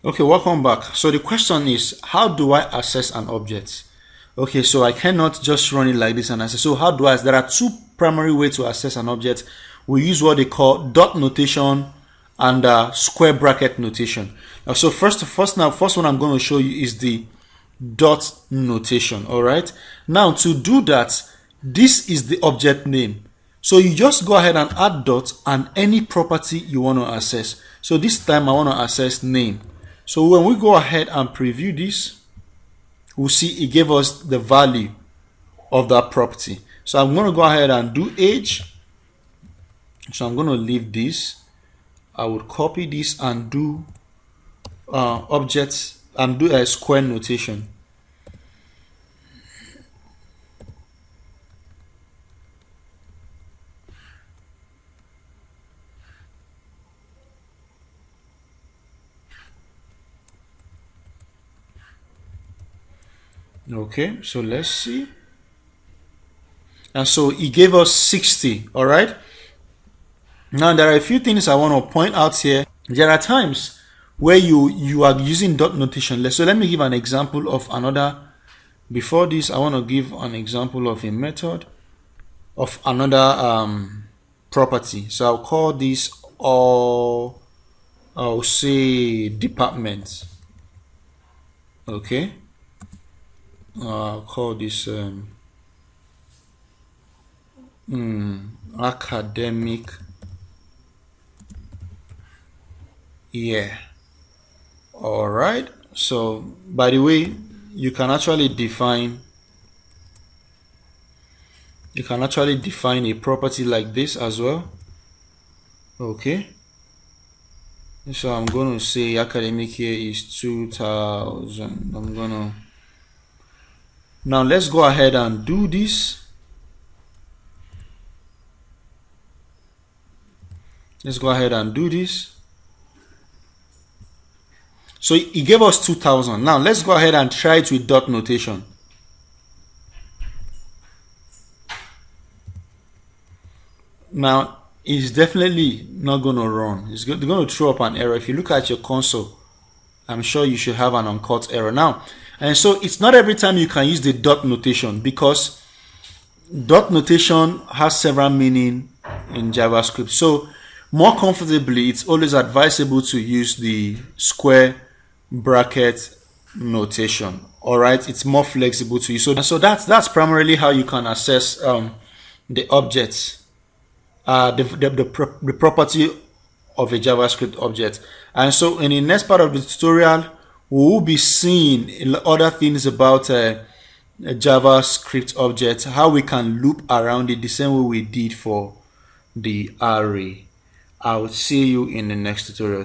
Okay, welcome back. So the question is, how do I access an object? Okay, so I cannot just run it like this and access. So how do I? There are two primary ways to access an object. We use what they call dot notation and square bracket notation. So first one I'm going to show you is the dot notation. All right. Now to do that, this is the object name. So you just go ahead and add dot and any property you want to access. So this time I want to access name. So when we go ahead and preview this, we'll see it gave us the value of that property. So I'm going to go ahead and do age. So I'm going to leave this. I would copy this and do objects and do a square notation. Okay, so let's see. And so it gave us 60. All right. Now there are a few things I want to point out here. There are times where you are using dot notation. So let me give an example of another. Before this, I want to give an example of a method of another property. So I'll call this all, I'll say department. Okay. I'll call this academic year. All right. So by the way, you can actually define a property like this as well. Okay. So I'm going to say academic year is 2000. I'm going to now let's go ahead and do this. Let's go ahead and do this. So it gave us 2000. Now let's go ahead and try it with dot notation. Now it's definitely not going to run. It's going to throw up an error. If you look at your console, I'm sure you should have an uncaught error now. And so it's not every time you can use the dot notation, because dot notation has several meanings in JavaScript. So more comfortably, it's always advisable to use the square bracket notation. All right, it's more flexible to use. So that's primarily how you can access the objects, the property of a JavaScript object. And so in the next part of the tutorial, we will be seeing other things about a JavaScript object, how we can loop around it the same way we did for the array. I will see you in the next tutorial.